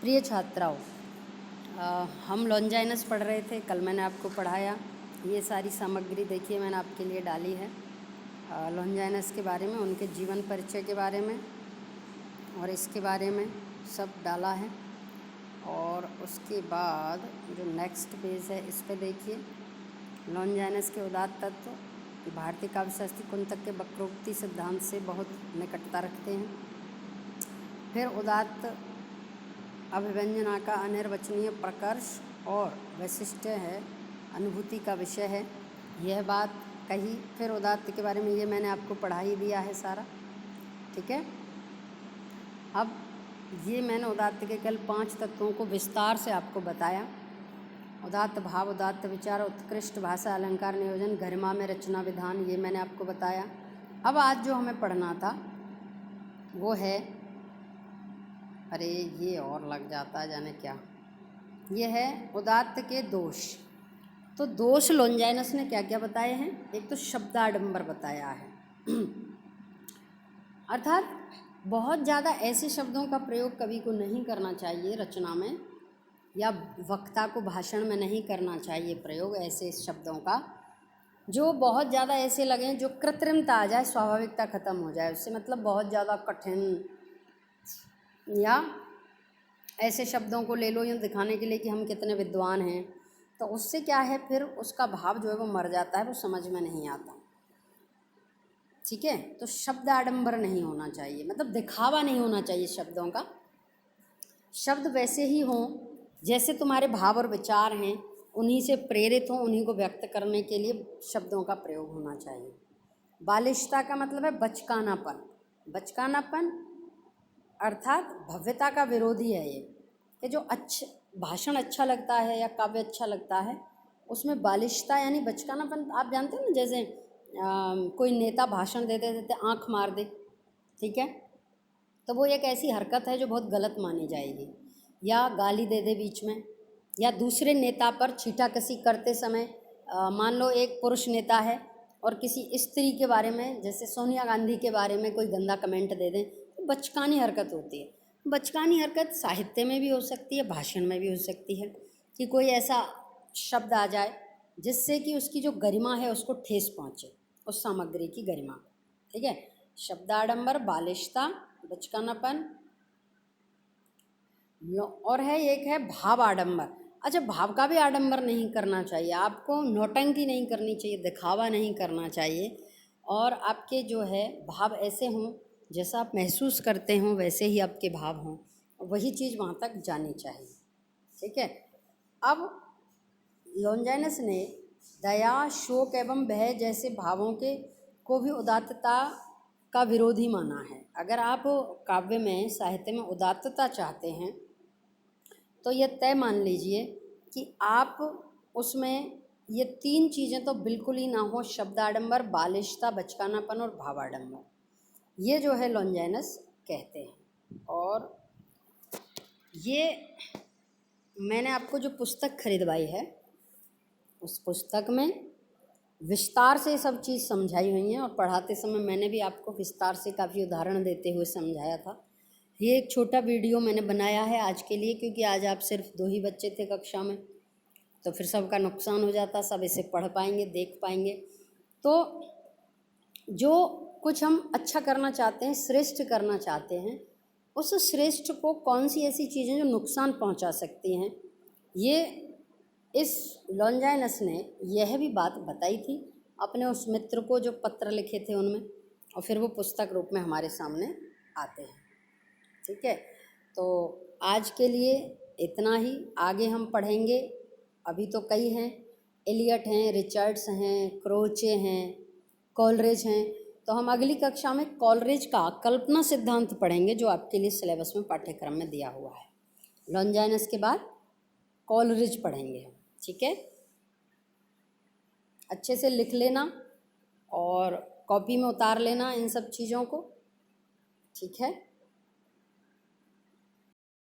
प्रिय छात्राओं, हम लॉन्जाइनस पढ़ रहे थे। कल मैंने आपको पढ़ाया। ये सारी सामग्री देखिए मैंने आपके लिए डाली है लॉन्जाइनस के बारे में, उनके जीवन परिचय के बारे में और इसके बारे में सब डाला है। और उसके बाद जो नेक्स्ट पेज है इस पे देखिए, लॉन्जाइनस के उदात्त तत्व भारतीय काव्यशास्त्री कुंतक के वक्रोक्ति सिद्धांत से बहुत निकटता रखते हैं। फिर उदात्त अभिव्यंजना का अनिर्वचनीय प्रकर्ष और वैशिष्ट्य है, अनुभूति का विषय है, यह बात कही। फिर उदात्त के बारे में ये मैंने आपको पढ़ा ही दिया है सारा, ठीक है। अब ये मैंने उदात्त के कल 5 तत्वों को विस्तार से आपको बताया। उदात्त भाव, उदात्त विचार, उत्कृष्ट भाषा, अलंकार, नियोजन, गरिमा में रचना विधान, ये मैंने आपको बताया। अब आज जो हमें पढ़ना था वो है, अरे ये और लग जाता है जाने क्या, ये है उदात्त के दोष। तो दोष लॉन्जाइनस ने क्या क्या बताए हैं? एक तो शब्दाडंबर बताया है अर्थात बहुत ज़्यादा ऐसे शब्दों का प्रयोग कवि को नहीं करना चाहिए रचना में, या वक्ता को भाषण में नहीं करना चाहिए प्रयोग ऐसे शब्दों का जो बहुत ज़्यादा ऐसे लगें जो कृत्रिमता आ जाए, स्वाभाविकता खत्म हो जाए उससे। मतलब बहुत ज़्यादा कठिन, या ऐसे शब्दों को ले लो यूँ दिखाने के लिए कि हम कितने विद्वान हैं, तो उससे क्या है फिर उसका भाव जो है वो मर जाता है, वो समझ में नहीं आता, ठीक है। तो शब्द आडंबर नहीं होना चाहिए, मतलब दिखावा नहीं होना चाहिए शब्दों का। शब्द वैसे ही हों जैसे तुम्हारे भाव और विचार हैं, उन्हीं से प्रेरित हों, उन्हीं को व्यक्त करने के लिए शब्दों का प्रयोग होना चाहिए। बालिशता का मतलब है बचकानापन। बचकानापन अर्थात भव्यता का विरोधी है ये, कि जो भाषण अच्छा लगता है या काव्य अच्छा लगता है उसमें बालिशता यानी बचकानापन। आप जानते हो ना, जैसे कोई नेता भाषण देते देते आंख मार दे, ठीक है, तो वो एक ऐसी हरकत है जो बहुत गलत मानी जाएगी। या गाली दे दे बीच में, या दूसरे नेता पर छीटाकसी करते समय, मान लो एक पुरुष नेता है और किसी स्त्री के बारे में, जैसे सोनिया गांधी के बारे में कोई गंदा कमेंट दे दें, तो बचकानी हरकत होती है। बचकानी हरकत साहित्य में भी हो सकती है, भाषण में भी हो सकती है, कि कोई ऐसा शब्द आ जाए जिससे कि उसकी जो गरिमा है उसको ठेस पहुँचे, उस सामग्री की गरिमा, ठीक है। शब्दाडंबर, बालिशता, बचकानापन, और है एक है भाव आडंबर। अच्छा, भाव का भी आडंबर नहीं करना चाहिए आपको, नौटंकी नहीं करनी चाहिए, दिखावा नहीं करना चाहिए, और आपके जो है भाव ऐसे हों जैसा आप महसूस करते हों वैसे ही आपके भाव हों, वही चीज़ वहाँ तक जानी चाहिए, ठीक है। अब लॉन्जाइनस ने दया, शोक एवं भय जैसे भावों के को भी उदात्तता का विरोधी माना है। अगर आप काव्य में, साहित्य में उदात्तता चाहते हैं तो यह तय मान लीजिए कि आप उसमें ये 3 चीज़ें तो बिल्कुल ही ना हो, शब्दाडंबर, बालिशता, बचकानापन और भावाडंबर, ये जो है लॉन्जाइनस कहते हैं। और ये मैंने आपको जो पुस्तक खरीदवाई है उस पुस्तक में विस्तार से सब चीज़ समझाई हुई हैं, और पढ़ाते समय मैंने भी आपको विस्तार से काफ़ी उदाहरण देते हुए समझाया था। ये एक छोटा वीडियो मैंने बनाया है आज के लिए, क्योंकि आज आप सिर्फ 2 ही बच्चे थे कक्षा में, तो फिर सबका नुकसान हो जाता, सब इसे पढ़ पाएंगे, देख पाएंगे। तो जो कुछ हम अच्छा करना चाहते हैं, श्रेष्ठ करना चाहते हैं, उस श्रेष्ठ को कौन सी ऐसी चीज़ें जो नुकसान पहुंचा सकती हैं, ये इस लॉन्जाइनस ने यह भी बात बताई थी अपने उस मित्र को जो पत्र लिखे थे उनमें, और फिर वो पुस्तक रूप में हमारे सामने आते हैं, ठीक है। तो आज के लिए इतना ही, आगे हम पढ़ेंगे। अभी तो कई हैं, एलियट हैं, रिचर्ड्स हैं, क्रोचे हैं, कॉलरेज हैं, तो हम अगली कक्षा में कॉलरेज का कल्पना सिद्धांत पढ़ेंगे जो आपके लिए सिलेबस में पाठ्यक्रम में दिया हुआ है। लॉन्जाइनस के बाद कॉलरेज पढ़ेंगे हम, ठीक है। अच्छे से लिख लेना और कॉपी में उतार लेना इन सब चीज़ों को, ठीक है।